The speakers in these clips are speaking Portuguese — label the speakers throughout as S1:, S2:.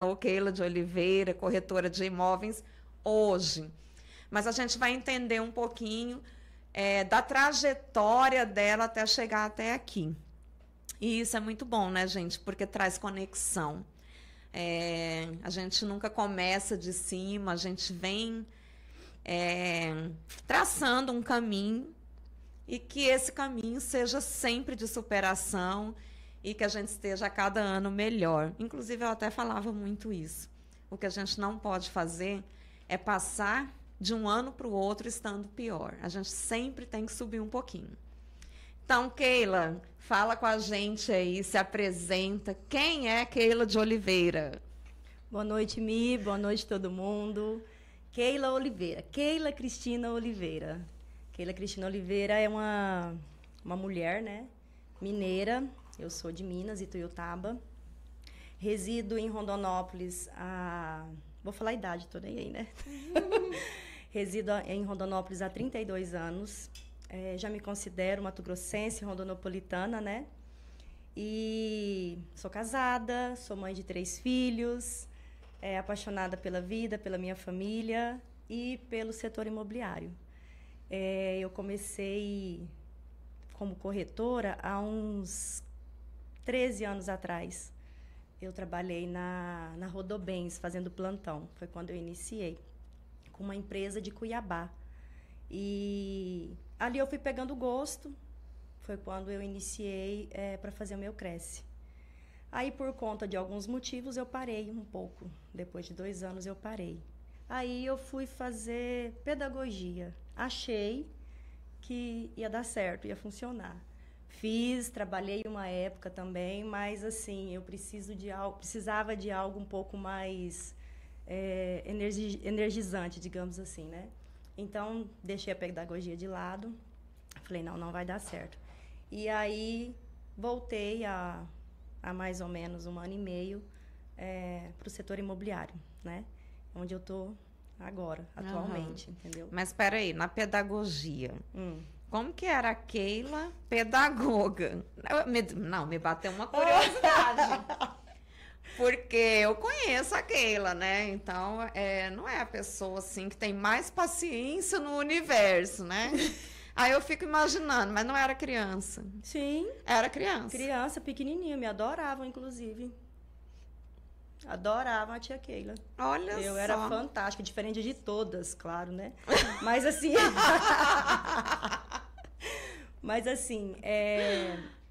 S1: Sou Keila de Oliveira, corretora de imóveis hoje. Mas a gente vai entender um pouquinho da trajetória dela até chegar até aqui. E isso é muito bom, né, gente? Porque traz conexão. A gente nunca começa de cima, a gente vem traçando um caminho e que esse caminho seja sempre de superação e que a gente esteja a cada ano melhor. Inclusive, eu até falava muito isso. O que a gente não pode fazer é passar de um ano para o outro estando pior. A gente sempre tem que subir um pouquinho. Então, Keila, fala com a gente aí, se apresenta. Quem é Keila de Oliveira?
S2: Boa noite, Mi. Boa noite, todo mundo. Keila Oliveira. Keila Cristina Oliveira. Keila Cristina Oliveira é uma mulher, né? Mineira. Eu sou de Minas, Ituiutaba. Resido em Rondonópolis Vou falar a idade toda aí, né? Resido em Rondonópolis há 32 anos. Já me considero mato-grossense, rondonopolitana, né? E sou casada, sou mãe de 3 filhos, apaixonada pela vida, pela minha família e pelo setor imobiliário. Eu comecei como corretora há uns 13 anos atrás. Eu trabalhei na Rodobens, fazendo plantão. Foi quando eu iniciei, com uma empresa de Cuiabá. E ali eu fui pegando gosto. Foi quando eu iniciei para fazer o meu Cresce. Aí, por conta de alguns motivos, eu parei um pouco. Depois de 2 anos, eu parei. Aí eu fui fazer pedagogia. Achei que ia dar certo, ia funcionar. Trabalhei uma época também, mas assim, eu precisava de algo um pouco mais energizante, digamos assim, né? Então, deixei a pedagogia de lado. Falei, não vai dar certo. E aí, voltei há mais ou menos 1 ano e meio para o setor imobiliário, né? Onde eu estou agora, atualmente, entendeu?
S1: Mas espera aí, na pedagogia, como que era a Keila pedagoga? Me bateu uma curiosidade. Porque eu conheço a Keila, né? Então, não é a pessoa assim que tem mais paciência no universo, né? Aí eu fico imaginando, mas não era criança.
S2: Sim.
S1: Era criança.
S2: Criança, pequenininha, me adoravam, inclusive. Adoravam a tia Keila.
S1: Olha só.
S2: Eu era fantástica, diferente de todas, claro, né? Mas assim... Mas assim,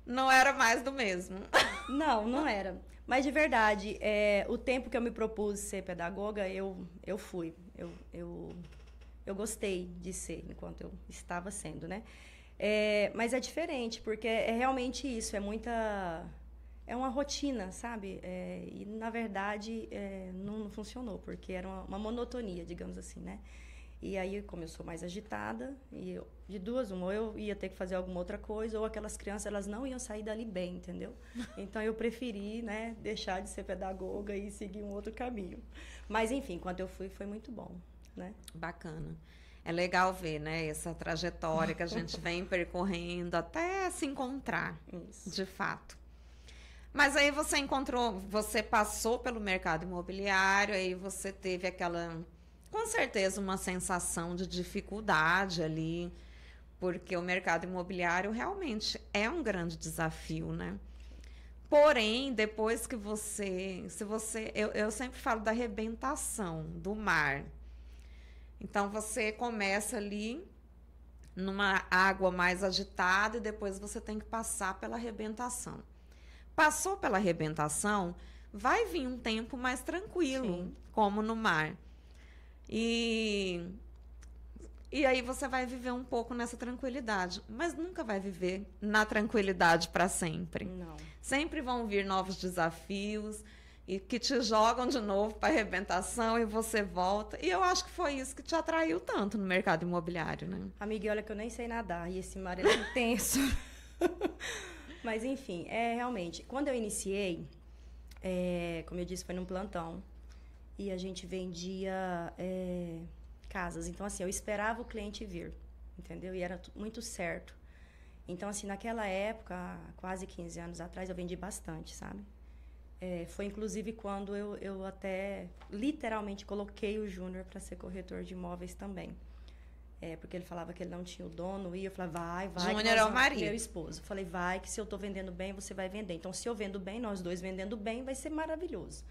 S1: não era mais do mesmo.
S2: Não era. Mas de verdade, o tempo que eu me propus ser pedagoga, eu fui. Eu gostei de ser, enquanto eu estava sendo, né? Mas é diferente, porque é realmente isso, é uma rotina, sabe? E, na verdade, não funcionou, porque era uma monotonia, digamos assim, né? E aí, como eu sou mais agitada, de duas, uma, ou eu ia ter que fazer alguma outra coisa, ou aquelas crianças, elas não iam sair dali bem, entendeu? Então, eu preferi, né, deixar de ser pedagoga e seguir um outro caminho. Mas, enfim, quando eu fui, foi muito bom, né? Bacana.
S1: É legal ver, né, essa trajetória que a gente vem percorrendo até se encontrar,
S2: Isso.
S1: De fato. Mas aí você passou pelo mercado imobiliário, aí você teve com certeza, uma sensação de dificuldade ali, porque o mercado imobiliário realmente é um grande desafio, né? Porém, depois que eu sempre falo da arrebentação do mar. Então, você começa ali numa água mais agitada e depois você tem que passar pela arrebentação. Passou pela arrebentação, vai vir um tempo mais tranquilo, Sim. como no mar. E aí você vai viver um pouco nessa tranquilidade, mas nunca vai viver na tranquilidade para sempre.
S2: Não.
S1: Sempre vão vir novos desafios e que te jogam de novo para arrebentação e você volta. E eu acho que foi isso que te atraiu tanto no mercado imobiliário, né?
S2: Amiga, olha que eu nem sei nadar e esse mar é intenso. Mas enfim, realmente, quando eu iniciei, como eu disse, foi num plantão. E a gente vendia casas. Então, assim, eu esperava o cliente vir, entendeu? E era muito certo. Então, assim, naquela época, quase 15 anos atrás, eu vendi bastante, sabe? Foi inclusive quando eu até literalmente coloquei o Júnior para ser corretor de imóveis também. Porque ele falava que ele não tinha o dono, e eu falava, vai.
S1: Júnior é o marido.
S2: Meu esposo. Eu falei, vai, que se eu tô vendendo bem, você vai vender. Então, se eu vendo bem, nós dois vendendo bem, vai ser maravilhoso.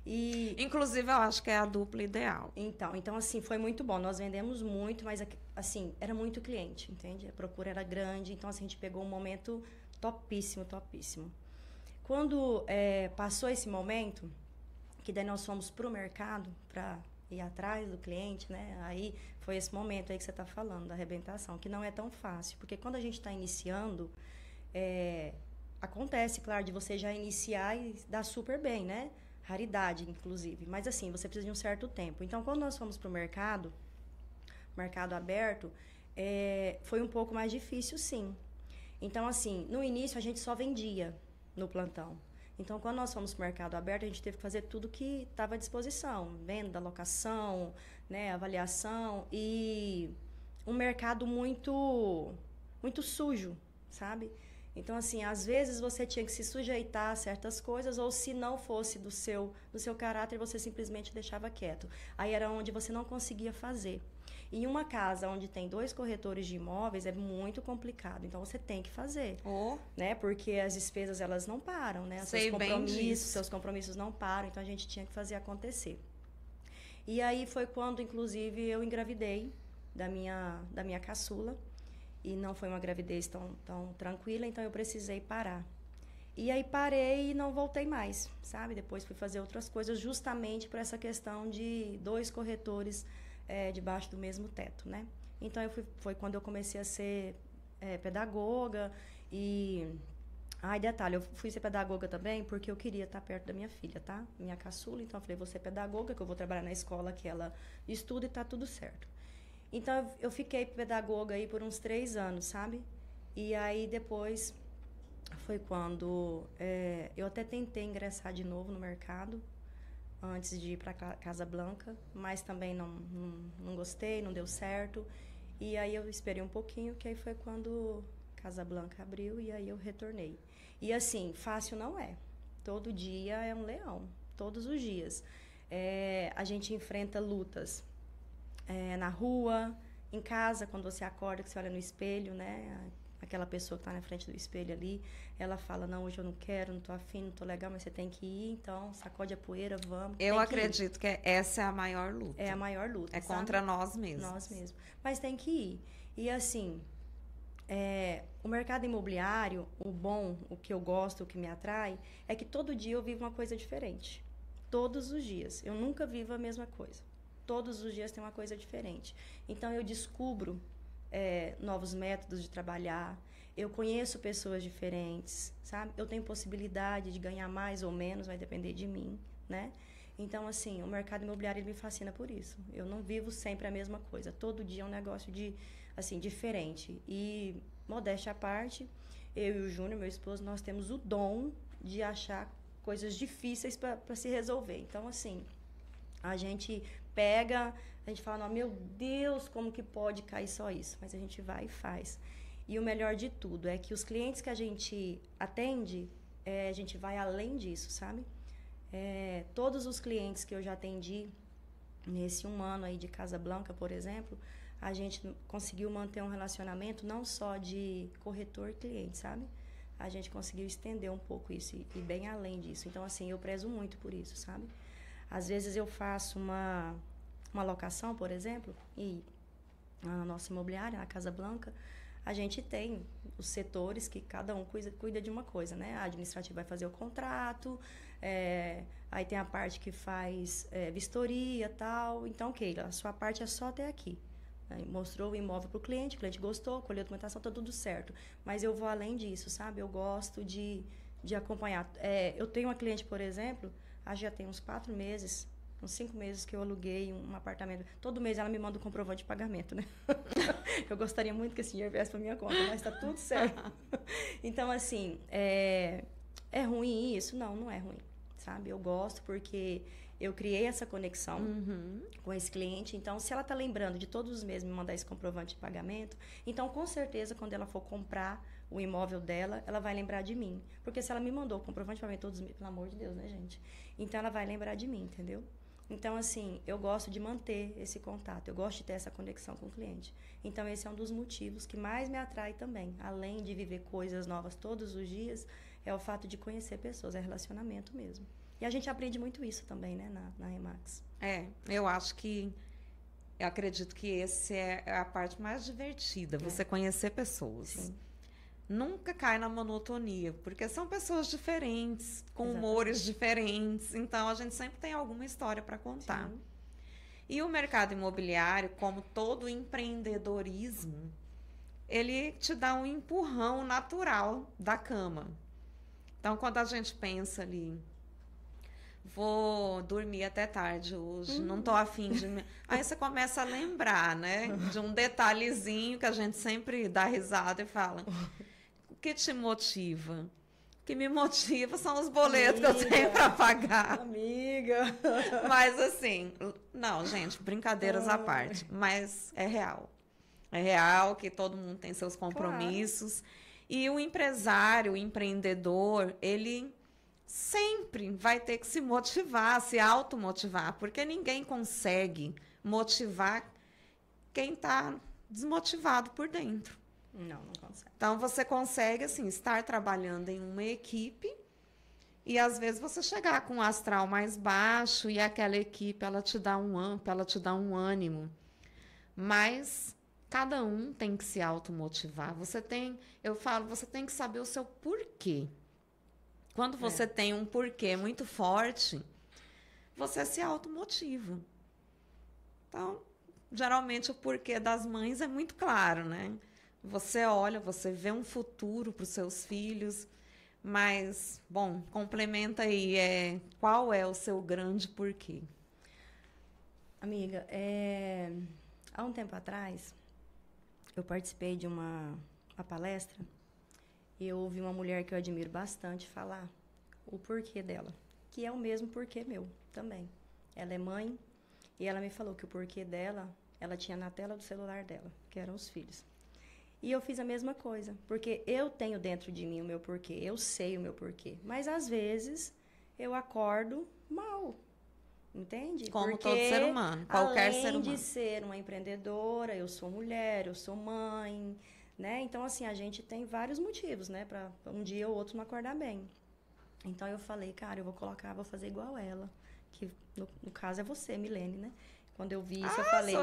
S2: E,
S1: inclusive, eu acho que é a dupla ideal.
S2: Então, assim, foi muito bom. Nós vendemos muito, mas, assim, era muito cliente, entende? A procura era grande, então, assim, a gente pegou um momento topíssimo, topíssimo. Quando passou esse momento, que daí nós fomos pro mercado para ir atrás do cliente, né? Aí foi esse momento aí que você está falando, da arrebentação, que não é tão fácil. Porque quando a gente está iniciando, acontece, claro, de você já iniciar e dar super bem, né? Raridade, inclusive. Mas, assim, você precisa de um certo tempo. Então, quando nós fomos para o mercado aberto, foi um pouco mais difícil, sim. Então, assim, no início, a gente só vendia no plantão. Então, quando nós fomos para o mercado aberto, a gente teve que fazer tudo que estava à disposição. Venda, locação, né, avaliação. E um mercado muito, muito sujo, sabe? Então, assim, às vezes você tinha que se sujeitar a certas coisas, ou se não fosse do seu caráter, você simplesmente deixava quieto. Aí era onde você não conseguia fazer. Em uma casa onde tem 2 corretores de imóveis, é muito complicado. Então, você tem que fazer, né? Porque as despesas, elas não param, né? Seus compromissos não param. Então, a gente tinha que fazer acontecer. E aí, foi quando, inclusive, eu engravidei da minha caçula. E não foi uma gravidez tão tranquila, então eu precisei parar. E aí parei e não voltei mais, sabe? Depois fui fazer outras coisas justamente por essa questão de 2 corretores debaixo do mesmo teto, né? Então, foi quando eu comecei a ser pedagoga e... detalhe, eu fui ser pedagoga também porque eu queria estar perto da minha filha, tá? Minha caçula, então eu falei, vou ser pedagoga, que eu vou trabalhar na escola que ela estuda e tá tudo certo. Então, eu fiquei pedagoga aí por uns 3 anos, sabe? E aí, depois, foi quando eu até tentei ingressar de novo no mercado, antes de ir para Casa Blanca, mas também não gostei, não deu certo. E aí, eu esperei um pouquinho, que aí foi quando Casa Blanca abriu e aí eu retornei. E, assim, fácil não é. Todo dia é um leão, todos os dias. A gente enfrenta lutas. Na rua, em casa, quando você acorda, que você olha no espelho, né? Aquela pessoa que está na frente do espelho ali, ela fala, não, hoje eu não quero, não estou afim, não estou legal, mas você tem que ir, então sacode a poeira, vamos.
S1: Eu acredito que essa é a maior luta.
S2: É a maior luta,
S1: É contra nós mesmos.
S2: Nós mesmos. Mas tem que ir. E assim, o mercado imobiliário, o que eu gosto, o que me atrai, é que todo dia eu vivo uma coisa diferente. Todos os dias. Eu nunca vivo a mesma coisa. Todos os dias tem uma coisa diferente. Então, eu descubro novos métodos de trabalhar, eu conheço pessoas diferentes, sabe? Eu tenho possibilidade de ganhar mais ou menos, vai depender de mim, né? Então, assim, o mercado imobiliário ele me fascina por isso. Eu não vivo sempre a mesma coisa. Todo dia é um negócio diferente. E, modéstia à parte, eu e o Júnior, meu esposo, nós temos o dom de achar coisas difíceis para se resolver. Então, assim, a gente pega, a gente fala, não, meu Deus, como que pode cair só isso? Mas a gente vai e faz. E o melhor de tudo é que os clientes que a gente atende, a gente vai além disso, sabe? Todos os clientes que eu já atendi nesse 1 ano aí de Casa Blanca, por exemplo, a gente conseguiu manter um relacionamento não só de corretor-cliente, sabe? A gente conseguiu estender um pouco isso e bem além disso. Então, assim, eu prezo muito por isso, sabe? Às vezes eu faço uma locação, por exemplo, e na nossa imobiliária, na Casa Blanca, a gente tem os setores que cada um cuida de uma coisa, né? A administrativa vai fazer o contrato, aí tem a parte que faz vistoria e tal. Então, Keila, a sua parte é só até aqui. Mostrou o imóvel para o cliente gostou, colheu a documentação, está tudo certo. Mas eu vou além disso, sabe? Eu gosto de acompanhar. Eu tenho uma cliente, por exemplo, já tem uns 4 meses, uns 5 meses que eu aluguei um apartamento. Todo mês ela me manda um comprovante de pagamento, né? Eu gostaria muito que esse dinheiro viesse para minha conta, mas está tudo certo. Então, assim, é ruim isso? Não, não é ruim, sabe? Eu gosto porque eu criei essa conexão com esse cliente. Então, se ela está lembrando de todos os meses me mandar esse comprovante de pagamento, então, com certeza, quando ela for comprar o imóvel dela, ela vai lembrar de mim. Porque se ela me mandou o comprovante para ver todos os meses, pelo amor de Deus, né, gente? Então, ela vai lembrar de mim, entendeu? Então, assim, eu gosto de manter esse contato, eu gosto de ter essa conexão com o cliente. Então, esse é um dos motivos que mais me atrai também. Além de viver coisas novas todos os dias, é o fato de conhecer pessoas, é relacionamento mesmo. E a gente aprende muito isso também, né, na Remax.
S1: Eu acredito que esse é a parte mais divertida, você conhecer pessoas.
S2: Sim.
S1: Nunca cai na monotonia, porque são pessoas diferentes, com
S2: Exatamente.
S1: humores diferentes, então a gente sempre tem alguma história para contar.
S2: Sim.
S1: E o mercado imobiliário, como todo empreendedorismo, ele te dá um empurrão natural da cama. Então, quando a gente pensa ali, vou dormir até tarde hoje, não tô afim de... Aí você começa a lembrar, né? De um detalhezinho que a gente sempre dá risada e fala... O que te motiva? O que me motiva são os boletos que eu tenho para pagar.
S2: Amiga!
S1: Mas assim, não, gente, brincadeiras à parte, mas é real. É real que todo mundo tem seus compromissos. Claro. E o empresário, o empreendedor, ele sempre vai ter que se motivar, se automotivar, porque ninguém consegue motivar quem está desmotivado por dentro.
S2: Não consegue.
S1: Então, você consegue, assim, estar trabalhando em uma equipe e, às vezes, você chegar com um astral mais baixo e aquela equipe, ela te dá um up, ela te dá um ânimo. Mas cada um tem que se automotivar. Você tem que saber o seu porquê. Quando você tem um porquê muito forte, você se automotiva. Então, geralmente, o porquê das mães é muito claro, né? Você olha, você vê um futuro para os seus filhos, mas, bom, complementa aí, qual é o seu grande porquê?
S2: Amiga, há um tempo atrás, eu participei de uma palestra e eu ouvi uma mulher que eu admiro bastante falar o porquê dela, que é o mesmo porquê meu também. Ela é mãe e ela me falou que o porquê dela, ela tinha na tela do celular dela, que eram os filhos. E eu fiz a mesma coisa, porque eu tenho dentro de mim o meu porquê, eu sei o meu porquê. Mas, às vezes, eu acordo mal, entende?
S1: Como
S2: porque,
S1: todo ser humano, qualquer ser humano.
S2: Além de ser uma empreendedora, eu sou mulher, eu sou mãe, né? Então, assim, a gente tem vários motivos, né? Para um dia ou outro não acordar bem. Então, eu falei, cara, vou fazer igual ela, que no caso é você, Milene, né? Quando eu vi isso, eu falei...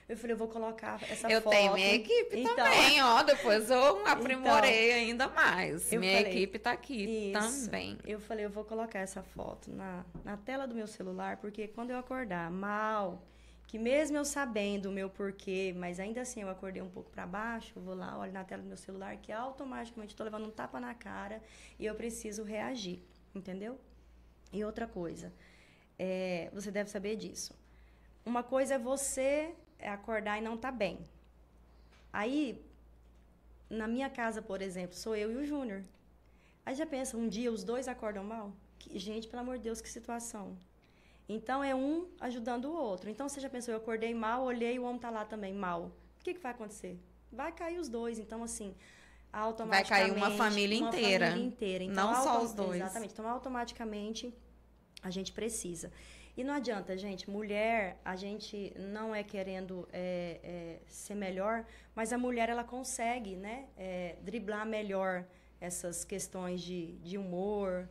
S2: eu falei, eu vou colocar essa foto...
S1: Eu tenho minha equipe também, ó. Depois eu aprimorei ainda mais. Minha equipe está aqui também.
S2: Eu falei, eu vou colocar essa foto na tela do meu celular, porque quando eu acordar mal, que mesmo eu sabendo o meu porquê, mas ainda assim eu acordei um pouco para baixo, eu vou lá, olho na tela do meu celular, que automaticamente estou levando um tapa na cara e eu preciso reagir, entendeu? E outra coisa, você deve saber disso. Uma coisa é você acordar e não estar bem. Aí, na minha casa, por exemplo, sou eu e o Júnior. Aí já pensa, um dia os dois acordam mal? Gente, pelo amor de Deus, que situação. Então, é um ajudando o outro. Então, você já pensou, eu acordei mal, olhei e o homem está lá também mal. O que vai acontecer? Vai cair os dois. Então, assim, automaticamente...
S1: Vai cair uma família inteira.
S2: Então,
S1: não só os dois.
S2: Exatamente. Então, automaticamente, a gente precisa... E não adianta, gente, mulher, a gente não é querendo ser melhor, mas a mulher, ela consegue, né, driblar melhor essas questões de humor.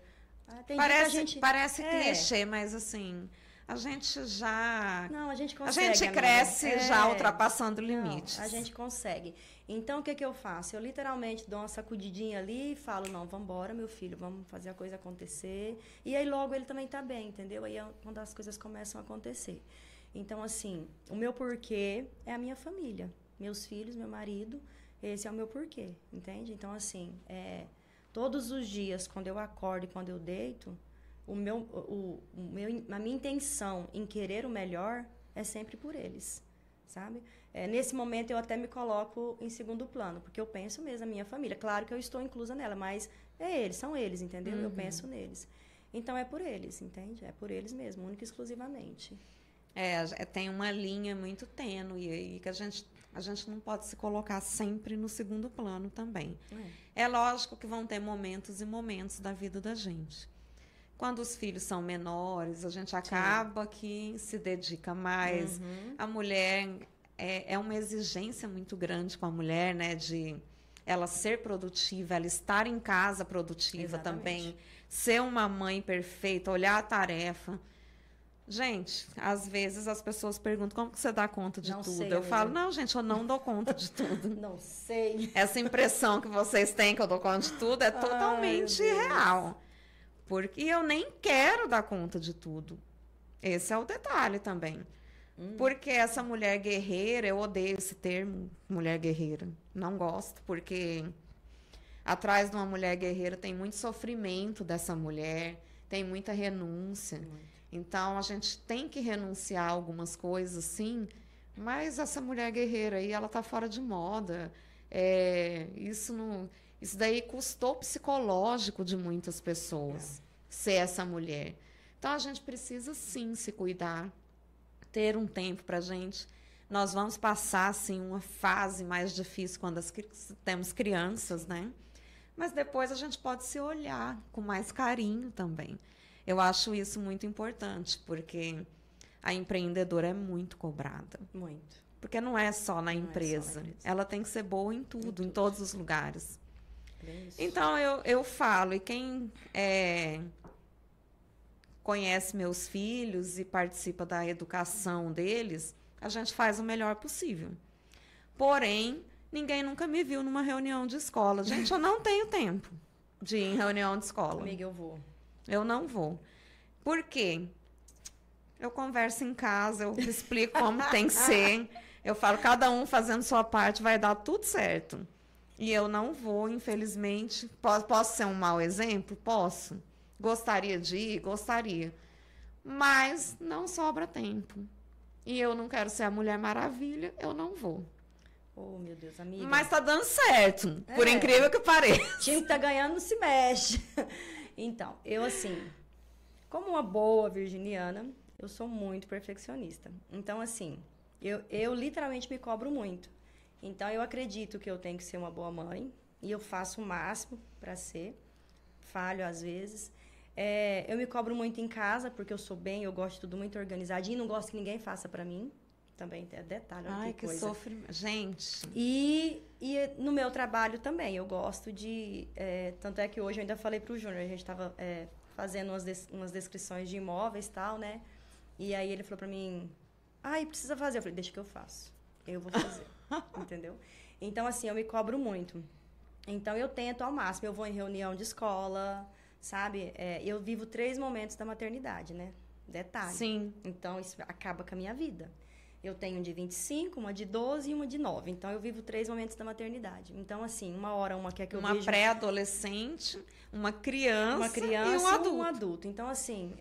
S1: Parece clichê, mas assim, a gente já...
S2: Não, a gente consegue,
S1: a gente cresce já ultrapassando limites.
S2: Não, a gente consegue. Então, o que eu faço? Eu literalmente dou uma sacudidinha ali e falo, não, vamos embora, meu filho, vamos fazer a coisa acontecer. E aí, logo, ele também tá bem, entendeu? Aí é quando as coisas começam a acontecer. Então, assim, o meu porquê é a minha família. Meus filhos, meu marido, esse é o meu porquê, entende? Então, assim, todos os dias, quando eu acordo e quando eu deito, a minha intenção em querer o melhor é sempre por eles, sabe? Nesse momento, eu até me coloco em segundo plano, porque eu penso mesmo na minha família. Claro que eu estou inclusa nela, mas são eles, entendeu? Uhum. Eu penso neles. Então, é por eles, entende? É por eles mesmo, única e exclusivamente.
S1: Tem uma linha muito tênue aí que a gente não pode se colocar sempre no segundo plano também. É lógico que vão ter momentos e momentos da vida da gente. Quando os filhos são menores, a gente acaba que se dedica mais. A mulher, é uma exigência muito grande com a mulher, né? De ela ser produtiva, ela estar em casa produtiva também. Ser uma mãe perfeita, olhar a tarefa. Gente, às vezes as pessoas perguntam como que você dá conta de tudo. Eu falo, não, gente, eu não dou conta de tudo.
S2: Não sei.
S1: Essa impressão que vocês têm que eu dou conta de tudo é totalmente real. Porque eu nem quero dar conta de tudo. Esse é o detalhe também. Porque essa mulher guerreira, eu odeio esse termo, mulher guerreira. Não gosto, porque atrás de uma mulher guerreira tem muito sofrimento dessa mulher, tem muita renúncia. Então, a gente tem que renunciar a algumas coisas, sim, mas essa mulher guerreira aí, ela tá fora de moda. Isso daí custou o psicológico de muitas pessoas, ser essa mulher. Então, a gente precisa, sim, se cuidar, ter um tempo pra gente. Nós vamos passar, assim, uma fase mais difícil quando temos crianças, né? Mas depois a gente pode se olhar com mais carinho também. Eu acho isso muito importante, porque a empreendedora é muito cobrada.
S2: Muito.
S1: Porque não é só na empresa. Ela tem que ser boa em tudo, em todos os lugares. Então, eu falo, e quem conhece meus filhos e participa da educação deles, a gente faz o melhor possível. Porém, ninguém nunca me viu numa reunião de escola. Gente, eu não tenho tempo de ir em reunião de escola.
S2: Amiga, eu vou.
S1: Eu não vou. Por quê? Eu converso em casa, eu explico como tem que ser. Eu falo, cada um fazendo sua parte, vai dar tudo certo. E eu não vou, infelizmente. Posso ser um mau exemplo? Posso. Gostaria de ir? Gostaria. Mas não sobra tempo. E eu não quero ser a Mulher Maravilha, eu não vou.
S2: Oh, meu Deus, amiga.
S1: Mas tá dando certo, por incrível que pareça.
S2: O time que tá ganhando não se mexe. Então, eu assim, como uma boa virginiana, eu sou muito perfeccionista. Então, assim, eu literalmente me cobro muito. Então, eu acredito que eu tenho que ser uma boa mãe. E eu faço o máximo para ser. Falho às vezes. Eu me cobro muito em casa, porque eu sou bem, eu gosto de tudo muito organizadinho. E não gosto que ninguém faça para mim. Também tem detalhe, olha que coisa.
S1: Sofrimento. Gente.
S2: E no meu trabalho também, eu gosto de... tanto é que hoje eu ainda falei pro Júnior, a gente estava fazendo umas descrições de imóveis e tal, né? E aí ele falou pra mim, precisa fazer. Eu falei, deixa que eu faço. Eu vou fazer. Entendeu? Então, assim, eu me cobro muito. Então, eu tento ao máximo. Eu vou em reunião de escola, sabe? Eu vivo 3 momentos da maternidade, né? Detalhe.
S1: Sim.
S2: Então, isso acaba com a minha vida. Eu tenho um de 25, uma de 12 e uma de 9. Então, eu vivo 3 momentos da maternidade. Então, assim, uma hora uma quer que eu veja...
S1: Uma pré-adolescente, uma criança
S2: e
S1: um adulto.
S2: Então, assim,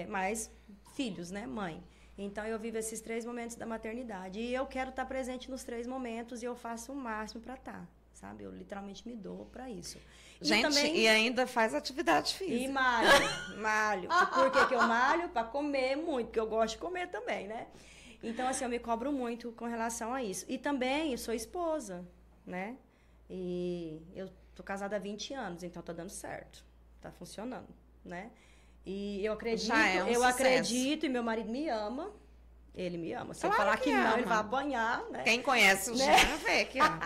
S2: mais filhos, né? Mãe. Então, eu vivo esses 3 momentos da maternidade. E eu quero estar presente nos 3 momentos e eu faço o máximo para estar, sabe? Eu literalmente me dou para isso.
S1: Gente, e ainda faz atividade física.
S2: E malho. E por que eu malho? Para comer muito, porque eu gosto de comer também, né? Então, assim, eu me cobro muito com relação a isso. E também, eu sou esposa, né? E eu tô casada há 20 anos, então tá dando certo. Tá funcionando, né? E eu acredito, acredito, e meu marido me ama. Ele me ama. Se eu falar que não, ele vai apanhar, né?
S1: Quem conhece o Jean vê que ama.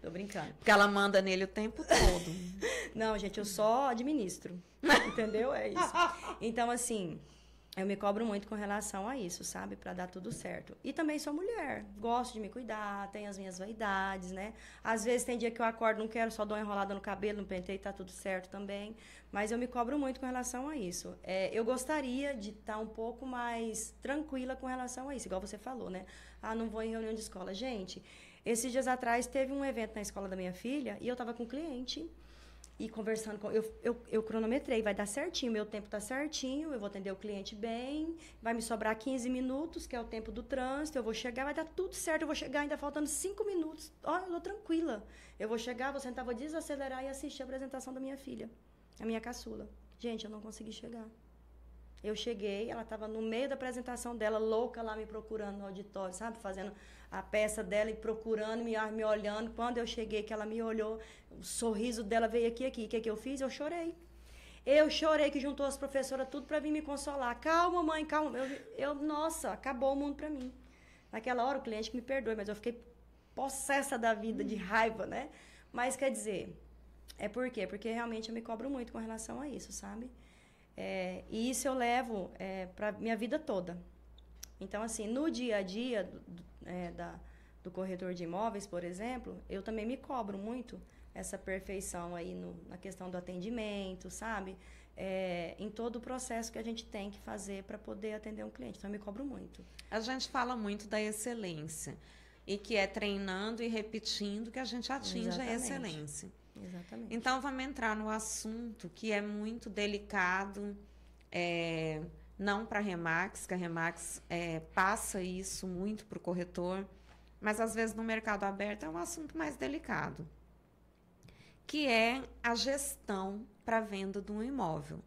S2: Tô brincando.
S1: Porque ela manda nele o tempo todo.
S2: Não, gente, eu só administro. Entendeu? É isso. Então, assim... Eu me cobro muito com relação a isso, sabe? Pra dar tudo certo. E também sou mulher. Gosto de me cuidar, tenho as minhas vaidades, né? Às vezes tem dia que eu acordo, não quero, só dou uma enrolada no cabelo, no penteio, tá tudo certo também. Mas eu me cobro muito com relação a isso. Eu gostaria de estar um pouco mais tranquila com relação a isso, igual você falou, né? Não vou em reunião de escola. Gente, esses dias atrás teve um evento na escola da minha filha e eu tava com um cliente... E conversando com... Eu cronometrei, vai dar certinho, meu tempo tá certinho, eu vou atender o cliente bem, vai me sobrar 15 minutos, que é o tempo do trânsito, eu vou chegar, vai dar tudo certo, eu vou chegar ainda faltando 5 minutos. Eu tô tranquila. Eu vou chegar, vou sentar, vou desacelerar e assistir a apresentação da minha filha, a minha caçula. Gente, eu não consegui chegar. Eu cheguei, ela estava no meio da apresentação dela, louca lá me procurando no auditório, sabe? Fazendo a peça dela e procurando, me olhando. Quando eu cheguei, que ela me olhou, o sorriso dela veio aqui. O que eu fiz? Eu chorei. Eu chorei, que juntou as professoras tudo para vir me consolar. Calma, mãe, calma. Nossa, acabou o mundo para mim. Naquela hora, o cliente que me perdoe, mas eu fiquei possessa da vida, de raiva, né? Mas, quer dizer, por quê? Porque realmente eu me cobro muito com relação a isso, sabe? E isso eu levo para minha vida toda. Então, assim, no dia a dia do corretor de imóveis, por exemplo, eu também me cobro muito essa perfeição aí na questão do atendimento, sabe? Em todo o processo que a gente tem que fazer para poder atender um cliente. Então, eu me cobro muito.
S1: A gente fala muito da excelência e que é treinando e repetindo que a gente atinge a excelência.
S2: Exatamente.
S1: Então, vamos entrar no assunto que é muito delicado, não para a Remax, que a Remax passa isso muito para o corretor, mas às vezes no mercado aberto é um assunto mais delicado, que é a gestão para a venda de um imóvel.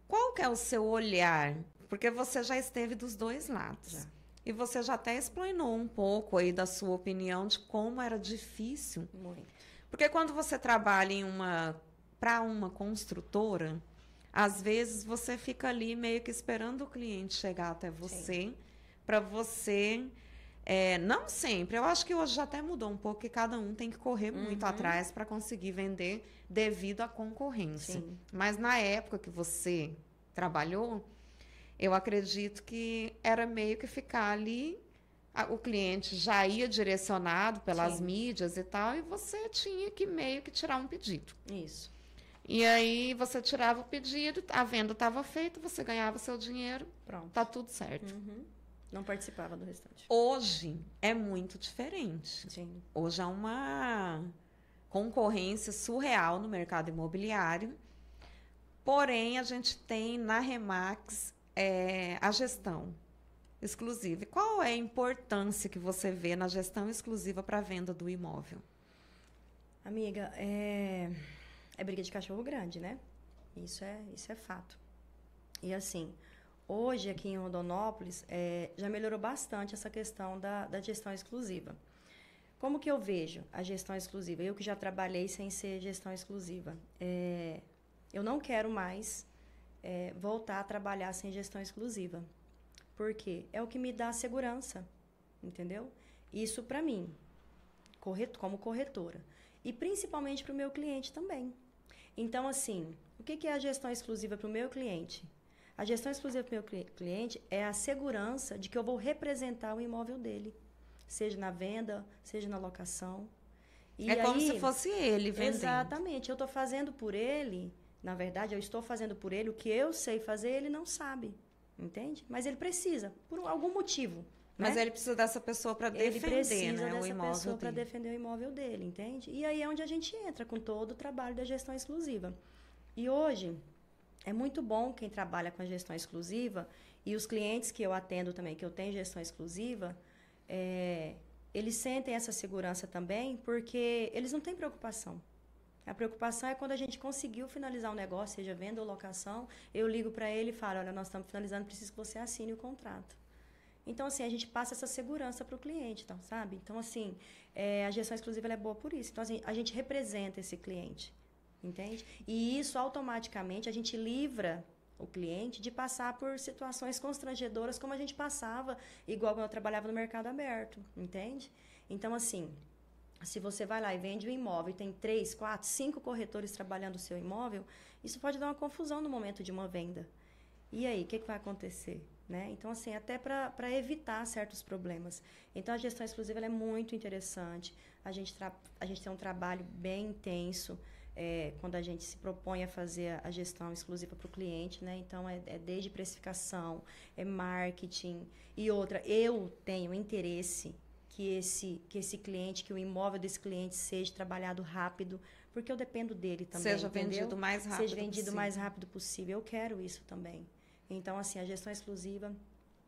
S1: Qual que é o seu olhar? Porque você já esteve dos dois lados.
S2: Já.
S1: E você já até explanou um pouco aí da sua opinião de como era difícil.
S2: Muito.
S1: Porque quando você trabalha para uma construtora, às vezes você fica ali meio que esperando o cliente chegar até você, para você... não sempre, eu acho que hoje já até mudou um pouco, que cada um tem que correr muito atrás para conseguir vender devido à concorrência.
S2: Sim.
S1: Mas na época que você trabalhou, eu acredito que era meio que ficar ali, o cliente já ia direcionado pelas mídias e tal, e você tinha que meio que tirar um pedido.
S2: Isso.
S1: E aí você tirava o pedido, a venda estava feita, você ganhava seu dinheiro,
S2: pronto,
S1: tá tudo certo.
S2: Não participava do restante.
S1: Hoje é muito diferente.
S2: Sim.
S1: Hoje há uma concorrência surreal no mercado imobiliário, porém a gente tem na Remax a gestão exclusiva. E qual é a importância que você vê na gestão exclusiva para a venda do imóvel?
S2: Amiga, é briga de cachorro grande, né? Isso é fato. E assim, hoje aqui em Rondonópolis já melhorou bastante essa questão da gestão exclusiva. Como que eu vejo a gestão exclusiva? Eu que já trabalhei sem ser gestão exclusiva. Eu não quero mais voltar a trabalhar sem gestão exclusiva. Por quê? É o que me dá segurança, entendeu? Isso para mim, como corretora. E principalmente para o meu cliente também. Então, assim, o que é a gestão exclusiva para o meu cliente? A gestão exclusiva para o meu cliente é a segurança de que eu vou representar o imóvel dele. Seja na venda, seja na locação. E
S1: como se fosse ele vendendo.
S2: Exatamente. Eu estou fazendo por ele, na verdade, eu estou fazendo por ele o que eu sei fazer, ele não sabe. Entende? Mas ele precisa, por algum motivo.
S1: Mas ele precisa dessa pessoa para defender,
S2: ele precisa
S1: né,
S2: dessa
S1: o imóvel
S2: pessoa para
S1: dele.
S2: defender o imóvel dele, entende? E aí é onde a gente entra com todo o trabalho da gestão exclusiva. E hoje é muito bom quem trabalha com a gestão exclusiva e os clientes que eu atendo também, que eu tenho gestão exclusiva, eles sentem essa segurança também porque eles não têm preocupação. A preocupação é quando a gente conseguiu finalizar um negócio, seja venda ou locação, eu ligo para ele e falo, olha, nós estamos finalizando, preciso que você assine o contrato. Então, assim, a gente passa essa segurança para o cliente, então, sabe? Então, assim, a gestão exclusiva ela é boa por isso. Então, assim, a gente representa esse cliente, entende? E isso, automaticamente, a gente livra o cliente de passar por situações constrangedoras como a gente passava, igual quando eu trabalhava no mercado aberto, entende? Então, assim, se você vai lá e vende um imóvel e tem 3, 4, 5 corretores trabalhando o seu imóvel, isso pode dar uma confusão no momento de uma venda. E aí, o que vai acontecer? Né? Então, assim, até para evitar certos problemas. Então, a gestão exclusiva ela é muito interessante. A gente tem um trabalho bem intenso quando a gente se propõe a fazer a gestão exclusiva para o cliente. Né? Então, desde precificação, marketing. E outra, eu tenho interesse que esse cliente, que o imóvel desse cliente seja trabalhado rápido, porque eu dependo dele também.
S1: Seja vendido mais rápido
S2: Seja vendido
S1: possível.
S2: mais rápido possível. Eu quero isso também. Então, assim, a gestão exclusiva,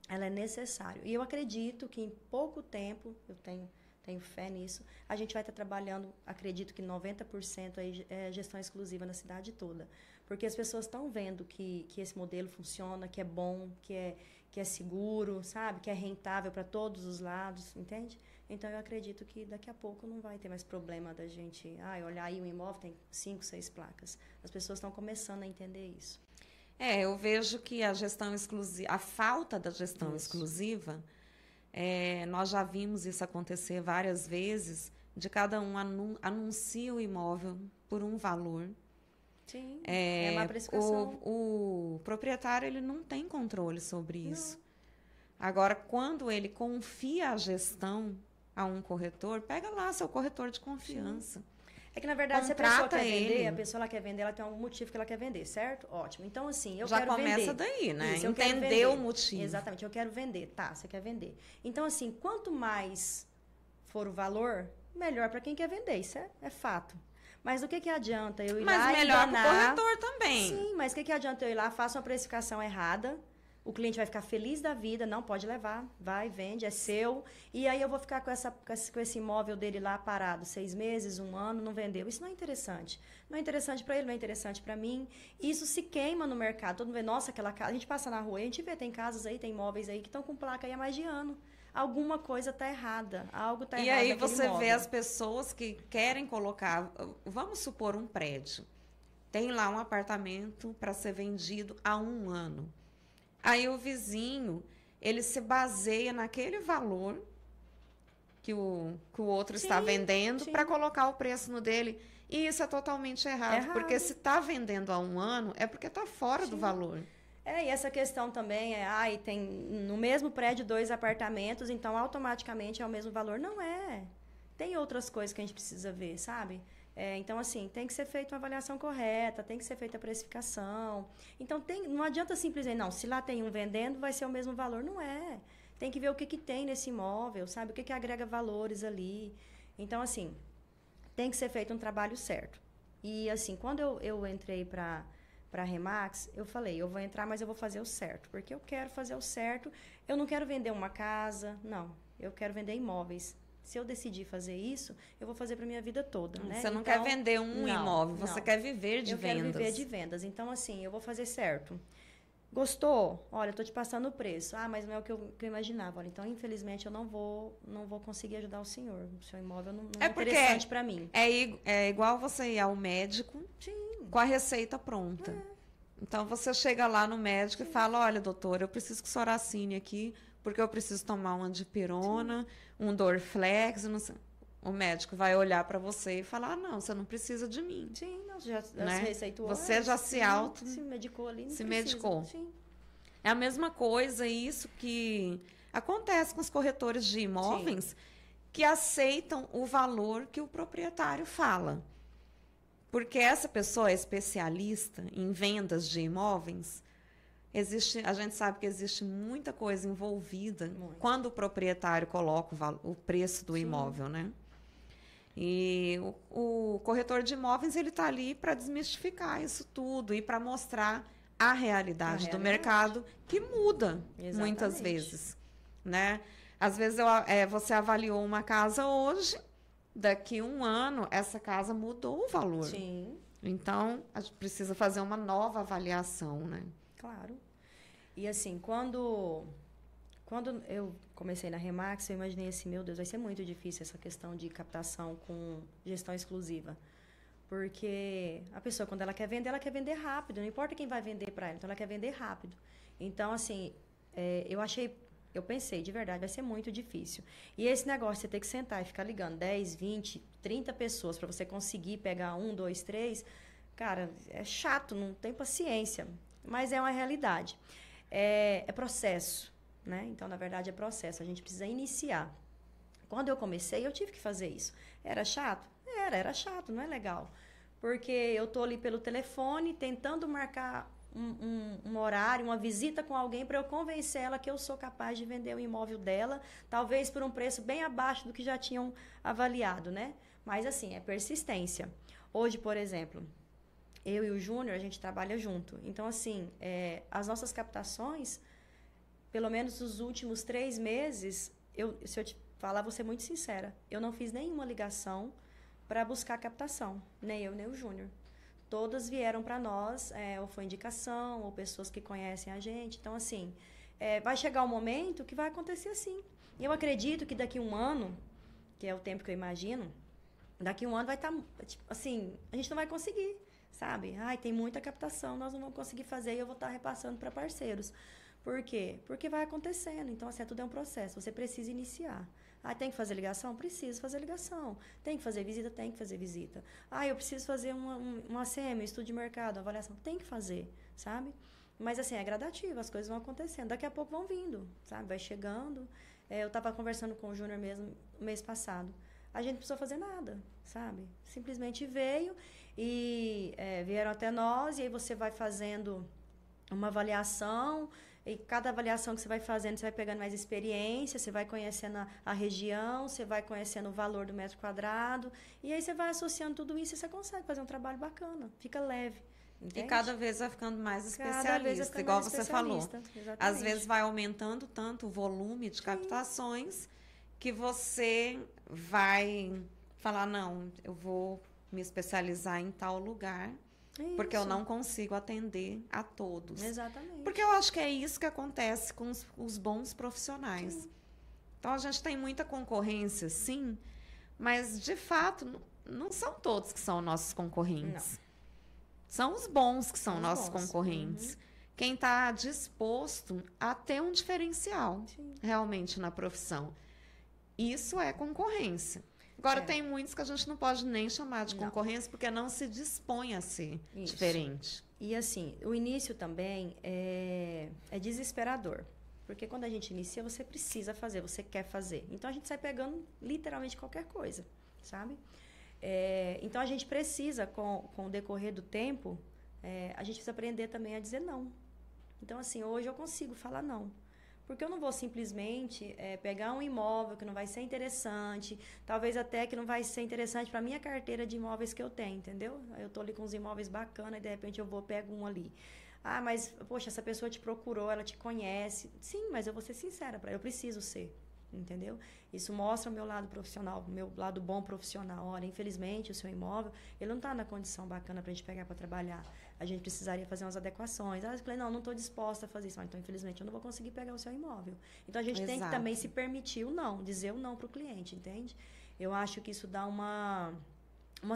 S2: ela é necessária. E eu acredito que em pouco tempo, eu tenho fé nisso, a gente vai estar trabalhando, acredito que 90% aí gestão exclusiva na cidade toda. Porque as pessoas estão vendo que esse modelo funciona, que é bom, que é seguro, sabe? Que é rentável para todos os lados, entende? Então, eu acredito que daqui a pouco não vai ter mais problema da gente... olhar aí um imóvel, tem 5, 6 placas. As pessoas estão começando a entender isso.
S1: Eu vejo que a gestão exclusiva, a falta da gestão exclusiva, nós já vimos isso acontecer várias vezes, de cada um anuncia o imóvel por um valor.
S2: Sim, é uma precificação.
S1: O proprietário ele não tem controle sobre isso. Não. Agora, quando ele confia a gestão a um corretor, pega lá seu corretor de confiança.
S2: Sim. É que, na verdade,
S1: Contrata
S2: se a pessoa ela quer vender, ela tem algum motivo que ela quer vender, certo? Ótimo. Então, assim, eu
S1: já
S2: quero vender.
S1: Já começa daí, né?
S2: Isso,
S1: entender o motivo.
S2: Exatamente, eu quero vender. Tá, você quer vender. Então, assim, quanto mais for o valor, melhor para quem quer vender. Isso é fato. Mas o que adianta eu ir lá e
S1: Mas melhor para o corretor também.
S2: Sim, mas o que adianta eu ir lá, faço uma precificação errada, o cliente vai ficar feliz da vida, não pode levar, vai, vende, é seu. E aí eu vou ficar com esse imóvel dele lá parado 6 meses, 1 ano, não vendeu. Isso não é interessante. Não é interessante para ele, não é interessante para mim. Isso se queima no mercado. Todo mundo vê, nossa, aquela casa. A gente passa na rua, a gente vê, tem casas aí, tem imóveis aí que estão com placa aí há mais de ano. Alguma coisa está errada, algo está errado.
S1: E aí você vê as pessoas que querem colocar, vamos supor um prédio, tem lá um apartamento para ser vendido há 1 ano. Aí o vizinho, ele se baseia naquele valor que o outro está vendendo para colocar o preço no dele. E isso é totalmente errado. Porque se está vendendo há 1 ano, é porque está fora do valor.
S2: E essa questão também tem no mesmo prédio 2 apartamentos, então automaticamente é o mesmo valor. Não é. Tem outras coisas que a gente precisa ver, sabe? Então, assim, tem que ser feita uma avaliação correta, tem que ser feita a precificação. Então, não adianta simplesmente, não, se lá tem um vendendo, vai ser o mesmo valor. Não é. Tem que ver o que tem nesse imóvel, sabe? O que agrega valores ali. Então, assim, tem que ser feito um trabalho certo. E, assim, quando eu entrei para a Remax, eu falei, eu vou entrar, mas eu vou fazer o certo. Porque eu quero fazer o certo. Eu não quero vender uma casa, não. Eu quero vender imóveis. Se eu decidir fazer isso, eu vou fazer para minha vida toda, né?
S1: Você não quer vender imóvel, você quer viver de vendas.
S2: Eu quero viver de vendas. Então, assim, eu vou fazer certo. Gostou? Olha, eu tô te passando o preço. Mas não é o que eu imaginava. Olha, então, infelizmente, eu não vou conseguir ajudar o senhor. O seu imóvel não é interessante para mim.
S1: É igual você ir ao médico com a receita pronta. Então, você chega lá no médico e fala, olha, doutor, eu preciso que o senhor assine aqui, porque eu preciso tomar uma dipirona, um Dorflex, não sei. O médico vai olhar para você e falar, não, você não precisa de mim.
S2: Sim, não, já se receitou.
S1: Você já se
S2: medicou ali,
S1: se medicou. Sim. É a mesma coisa isso que acontece com os corretores de imóveis que aceitam o valor que o proprietário fala. Porque essa pessoa é especialista em vendas de imóveis. A gente sabe que existe muita coisa envolvida quando o proprietário coloca o preço do imóvel, né? E o corretor de imóveis ele está ali para desmistificar isso tudo e para mostrar a realidade do mercado que muda muitas vezes, né? Às vezes você avaliou uma casa hoje, daqui 1 ano essa casa mudou o valor.
S2: Sim.
S1: Então a gente precisa fazer uma nova avaliação, né?
S2: Claro. E assim, quando eu comecei na Remax, eu imaginei assim, meu Deus, vai ser muito difícil essa questão de captação com gestão exclusiva. Porque a pessoa, quando ela quer vender rápido. Não importa quem vai vender para ela, então ela quer vender rápido. Então, assim, eu pensei, de verdade, vai ser muito difícil. E esse negócio, você ter que sentar e ficar ligando 10, 20, 30 pessoas para você conseguir pegar 1, 2, 3, cara, é chato, não tem paciência. Mas é uma realidade. É processo, né? Então, na verdade, é processo. A gente precisa iniciar. Quando eu comecei, eu tive que fazer isso. Era chato? Era chato, não é legal. Porque eu tô ali pelo telefone, tentando marcar um horário, uma visita com alguém para eu convencer ela que eu sou capaz de vender o imóvel dela, talvez por um preço bem abaixo do que já tinham avaliado, né? Mas, assim, é persistência. Hoje, por exemplo, eu e o Júnior, a gente trabalha junto. Então, assim, as nossas captações, pelo menos nos últimos 3 meses, se eu te falar, vou ser muito sincera, eu não fiz nenhuma ligação para buscar captação, nem eu, nem o Júnior. todas vieram para nós, ou foi indicação, ou pessoas que conhecem a gente. Então, assim, vai chegar um momento que vai acontecer assim. E eu acredito que daqui a um ano, que é o tempo que eu imagino, daqui a um ano vai estar, tipo, assim, a gente não vai conseguir, sabe? Ai, tem muita captação, nós não vamos conseguir fazer e eu vou estar repassando para parceiros. Por quê? Porque vai acontecendo. Então, assim, tudo é um processo. Você precisa iniciar. Ah, tem que fazer ligação? Preciso fazer ligação. Tem que fazer visita? Tem que fazer visita. Ah, eu preciso fazer um ACM, um estudo de mercado, uma avaliação. Tem que fazer, sabe? Mas, assim, é gradativo, as coisas vão acontecendo. Daqui a pouco vão vindo, sabe? Vai chegando. Eu estava conversando com o Júnior mesmo, mês passado. A gente não precisou fazer nada, sabe? Simplesmente veio e vieram até nós, e aí você vai fazendo uma avaliação, e cada avaliação que você vai fazendo, você vai pegando mais experiência, você vai conhecendo a região, você vai conhecendo o valor do metro quadrado, e aí você vai associando tudo isso e você consegue fazer um trabalho bacana, fica leve. Entende?
S1: E cada vez vai ficando mais especialista, igual você falou. Exatamente. Às vezes vai aumentando tanto o volume de captações que você vai falar, não, eu vou me especializar em tal lugar, porque eu não consigo atender a todos.
S2: Exatamente.
S1: Porque eu acho que é isso que acontece com os bons profissionais. Sim. Então, a gente tem muita concorrência, sim, mas, de fato, não são todos que são nossos concorrentes. Não. São os bons que são nossos concorrentes. Uhum. Quem está disposto a ter um diferencial, realmente, na profissão. Isso é concorrência. Agora, tem muitos que a gente não pode nem chamar de concorrência, porque não se dispõe a ser diferente.
S2: E, assim, o início também é desesperador. Porque quando a gente inicia, você precisa fazer, você quer fazer. Então, a gente sai pegando literalmente qualquer coisa, sabe? Então, a gente precisa, com o decorrer do tempo, a gente precisa aprender também a dizer não. Então, assim, hoje eu consigo falar não. Porque eu não vou simplesmente pegar um imóvel que não vai ser interessante, talvez até que não vai ser interessante para a minha carteira de imóveis que eu tenho, entendeu? Eu estou ali com uns imóveis bacanas e, de repente, eu pego um ali. Ah, mas, poxa, essa pessoa te procurou, ela te conhece. Sim, mas eu vou ser sincera, eu preciso ser. Entendeu? Isso mostra o meu lado profissional, o meu lado bom profissional. Olha, infelizmente, o seu imóvel, ele não está na condição bacana para a gente pegar para trabalhar. A gente precisaria fazer umas adequações. Eu falei, não estou disposta a fazer isso. Então, infelizmente, eu não vou conseguir pegar o seu imóvel. Então, a gente tem que também se permitir o não, dizer o não para o cliente, entende? Eu acho que isso dá uma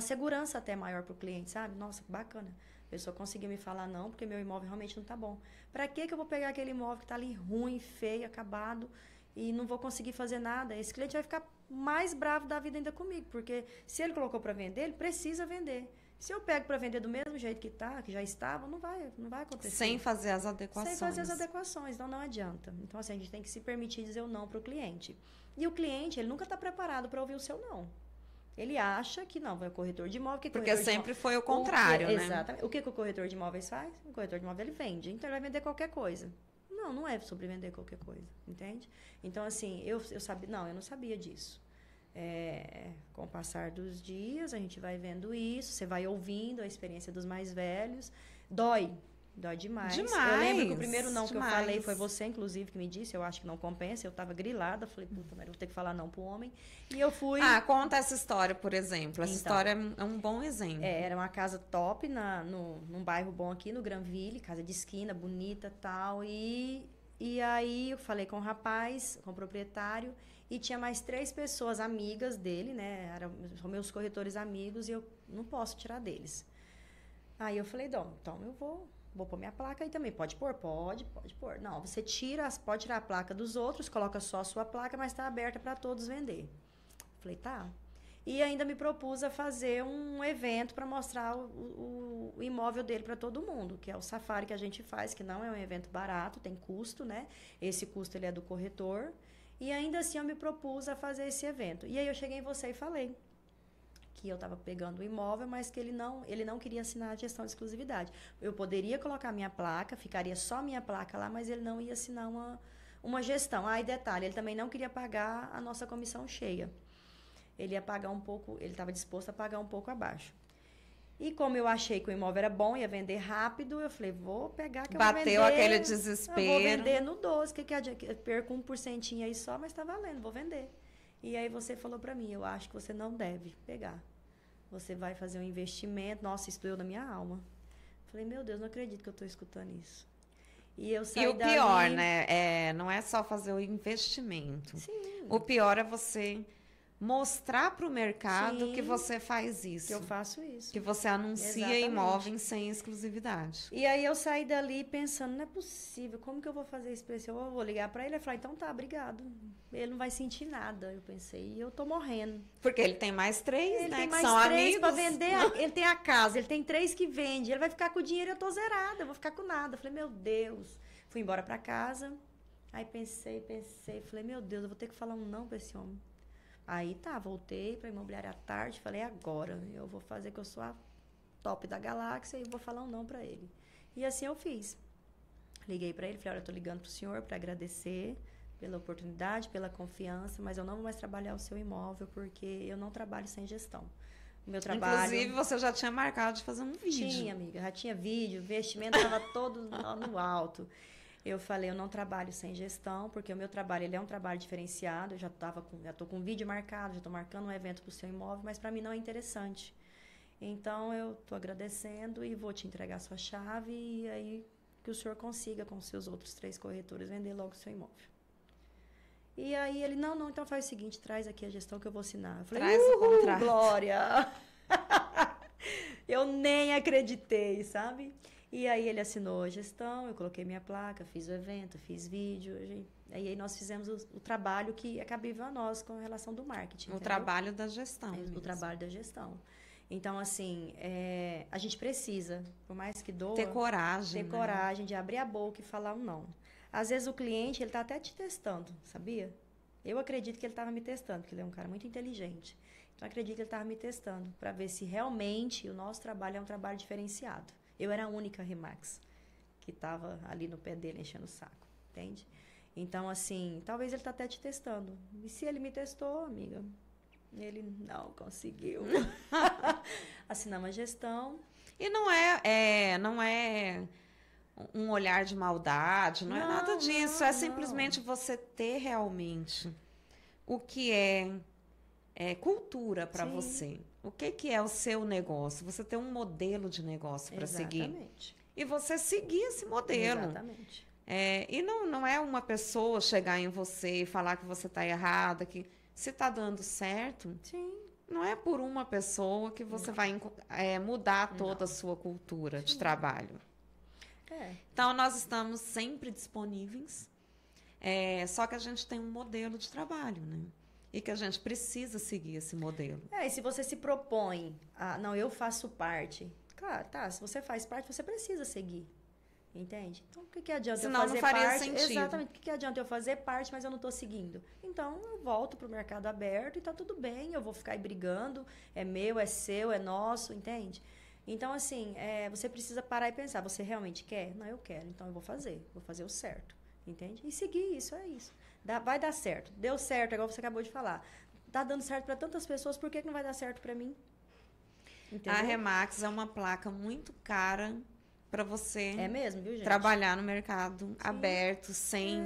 S2: segurança até maior para o cliente, sabe? Nossa, que bacana. A pessoa conseguiu me falar não, porque meu imóvel realmente não está bom. Para que eu vou pegar aquele imóvel que está ali ruim, feio, acabado, e não vou conseguir fazer nada? Esse cliente vai ficar mais bravo da vida ainda comigo, porque se ele colocou para vender, ele precisa vender. Se eu pego para vender do mesmo jeito que já estava, não vai acontecer.
S1: Sem fazer as adequações.
S2: Sem fazer as adequações, então não adianta. Então, assim, a gente tem que se permitir dizer o não para o cliente. E o cliente, ele nunca está preparado para ouvir o seu não. Ele acha que não, vai o corretor de imóvel...
S1: Porque sempre foi o contrário, né?
S2: Exatamente. O que o corretor de imóveis faz? O corretor de imóvel, ele vende. Então, ele vai vender qualquer coisa. Não é sobre vender qualquer coisa, entende? Então, assim, eu não sabia disso. Com o passar dos dias, a gente vai vendo isso, você vai ouvindo a experiência dos mais velhos. Dói demais. Eu lembro que o primeiro não que eu falei foi você, inclusive, que me disse, eu acho que não compensa. Eu estava grilada, falei, puta, mas eu vou ter que falar não pro homem. E eu fui...
S1: conta essa história, por exemplo. Essa história é um bom exemplo.
S2: Era uma casa top num bairro bom aqui, no Granville, casa de esquina, bonita e tal. E aí eu falei com o rapaz, com o proprietário, e tinha mais 3 pessoas amigas dele, né? São meus corretores amigos e eu não posso tirar deles. Aí eu falei, então eu vou pôr minha placa aí também. Pode pôr? Pode pôr. Não, você pode tirar a placa dos outros, coloca só a sua placa, mas está aberta para todos vender. Falei, tá. E ainda me propus a fazer um evento para mostrar o imóvel dele para todo mundo, que é o safari que a gente faz, que não é um evento barato, tem custo, né? Esse custo ele é do corretor. E ainda assim eu me propus a fazer esse evento. E aí eu cheguei em você e falei que eu estava pegando o imóvel, mas que ele não queria assinar a gestão de exclusividade. Eu poderia colocar minha placa, ficaria só minha placa lá, mas ele não ia assinar uma gestão. E detalhe, ele também não queria pagar a nossa comissão cheia. Ele ia pagar um pouco, ele estava disposto a pagar um pouco abaixo. E como eu achei que o imóvel era bom, ia vender rápido, eu falei, vou pegar que eu vou vender.
S1: Bateu aquele desespero.
S2: Eu vou vender no 12, que perco 1% aí só, mas está valendo, vou vender. E aí você falou para mim, eu acho que você não deve pegar. você vai fazer um investimento. Nossa, isso doeu na minha alma. Falei, meu Deus, não acredito que eu estou escutando isso. E eu saí
S1: E o
S2: dali...
S1: pior, né? Não é só fazer o investimento.
S2: Sim.
S1: O pior é você mostrar para o mercado
S2: Sim,
S1: que você faz isso.
S2: que eu faço isso.
S1: Que você anuncia
S2: Exatamente.
S1: imóveis sem exclusividade.
S2: E aí eu saí dali pensando, não é possível, como que eu vou fazer isso pra esse? Eu vou ligar pra ele e falar, então tá, obrigado. Ele não vai sentir nada, eu pensei. E eu tô morrendo.
S1: Porque ele tem mais 3,
S2: Ele
S1: né?
S2: tem
S1: Que
S2: mais
S1: são
S2: 3
S1: amigos.
S2: pra vender, ele tem a casa, ele tem 3 que vende, ele vai ficar com o dinheiro e eu tô zerada, eu vou ficar com nada. Falei, meu Deus. Fui embora pra casa, aí pensei, falei, meu Deus, eu vou ter que falar um não pra esse homem. Aí tá, voltei pra imobiliária à tarde, falei, agora eu vou fazer que eu sou a top da galáxia e vou falar um não pra ele. E assim eu fiz. Liguei pra ele, falei, olha, eu tô ligando pro senhor pra agradecer pela oportunidade, pela confiança, mas eu não vou mais trabalhar o seu imóvel porque eu não trabalho sem gestão. O meu trabalho...
S1: Inclusive, você já tinha marcado de fazer um vídeo.
S2: Tinha, amiga, já tinha vídeo, o investimento estava todo no alto. Eu falei, eu não trabalho sem gestão, porque o meu trabalho ele é um trabalho diferenciado. Eu já tô com vídeo marcado, já estou marcando um evento para o seu imóvel, mas para mim não é interessante. Então, eu estou agradecendo e vou te entregar a sua chave e aí que o senhor consiga, com os seus outros 3 corretores, vender logo o seu imóvel. E aí ele, não, então faz o seguinte, traz aqui a gestão que eu vou assinar. Eu falei,
S1: traz o contrato.
S2: Glória! Eu nem acreditei, sabe? E aí ele assinou a gestão, eu coloquei minha placa, fiz o evento, fiz vídeo. Aí nós fizemos o trabalho que é cabível a nós com relação do marketing.
S1: O
S2: entendeu?
S1: trabalho da gestão.
S2: O trabalho da gestão. Então, assim, a gente precisa, por mais que doa...
S1: Ter coragem.
S2: Ter coragem de abrir a boca e falar um não. Às vezes o cliente, ele tá até te testando, sabia? Eu acredito que ele estava me testando, porque ele é um cara muito inteligente. Então, eu acredito que ele estava me testando para ver se realmente o nosso trabalho é um trabalho diferenciado. Eu era a única Remax que estava ali no pé dele enchendo o saco, entende? Então, assim, talvez ele tá até te testando. E se ele me testou, amiga, ele não conseguiu. Assinamos a gestão.
S1: E não é um olhar de maldade, não é nada disso. É simplesmente você ter realmente o que é cultura para você. O que é o seu negócio? Você ter um modelo de negócio para seguir.
S2: Exatamente.
S1: E você seguir esse modelo.
S2: Exatamente.
S1: E não é uma pessoa chegar em você e falar que você está errada, que se está dando certo,
S2: Sim.
S1: não é por uma pessoa que você vai mudar toda a sua cultura de trabalho. Então, nós estamos sempre disponíveis, só que a gente tem um modelo de trabalho, né? E que a gente precisa seguir esse modelo.
S2: E se você se propõe a, não, eu faço parte. Claro, tá, se você faz parte, você precisa seguir. Entende? Então, o que adianta
S1: Senão
S2: eu fazer
S1: não faria
S2: parte?
S1: sentido.
S2: Exatamente. O que adianta eu fazer parte, mas eu não estou seguindo? Então, eu volto para o mercado aberto e tá tudo bem. Eu vou ficar aí brigando. É meu, é seu, é nosso, entende? Então, assim, você precisa parar e pensar. Você realmente quer? Não, eu quero. Então, eu vou fazer. Vou fazer o certo. Entende? E seguir isso, é isso. Vai dar certo. Deu certo, igual você acabou de falar. Tá dando certo para tantas pessoas, por que não vai dar certo para mim? Entendeu?
S1: A Remax é uma placa muito cara para você
S2: mesmo, viu, gente?
S1: trabalhar no mercado aberto, sem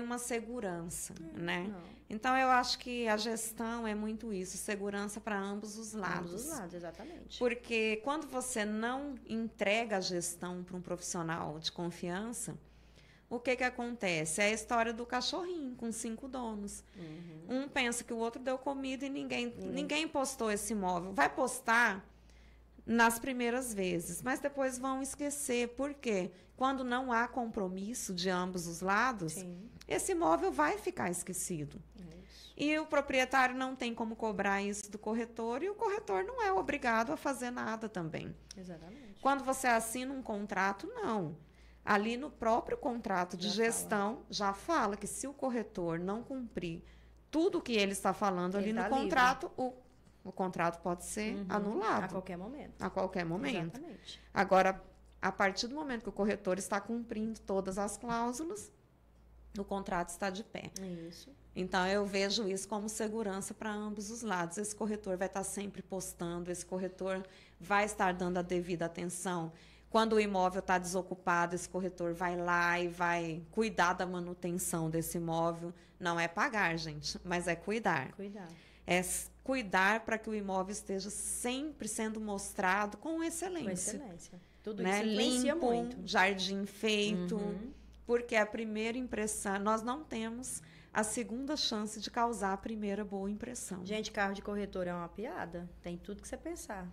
S1: uma segurança, né?
S2: Não.
S1: Então, eu acho que a gestão é muito isso, segurança para ambos os lados.
S2: Ambos os lados, exatamente.
S1: Porque quando você não entrega a gestão para um profissional de confiança, o que acontece? É a história do cachorrinho com 5 donos. Um pensa que o outro deu comida e ninguém postou esse imóvel. Vai postar nas primeiras vezes, mas depois vão esquecer. Por quê? Quando não há compromisso de ambos os lados, esse imóvel vai ficar esquecido. E o proprietário não tem como cobrar isso do corretor e o corretor não é obrigado a fazer nada também.
S2: Exatamente.
S1: Quando você assina um contrato, não. Ali no próprio contrato de gestão, já fala que se o corretor não cumprir tudo o que ele está falando ali no contrato, o contrato pode ser anulado.
S2: A qualquer momento.
S1: A qualquer momento.
S2: Exatamente.
S1: Agora, a partir do momento que o corretor está cumprindo todas as cláusulas, o contrato está de pé.
S2: Isso.
S1: Então, eu vejo isso como segurança para ambos os lados. Esse corretor vai estar sempre postando, esse corretor vai estar dando a devida atenção. Quando o imóvel está desocupado, esse corretor vai lá e vai cuidar da manutenção desse imóvel. Não é pagar, gente, mas é cuidar. é cuidar para que o imóvel esteja sempre sendo mostrado com excelência.
S2: Com excelência. Tudo
S1: né?
S2: isso influencia
S1: Limpo,
S2: muito.
S1: jardim feito, porque a primeira impressão, nós não temos a segunda chance de causar a primeira boa impressão.
S2: Gente, carro de corretor é uma piada. Tem tudo que você pensar.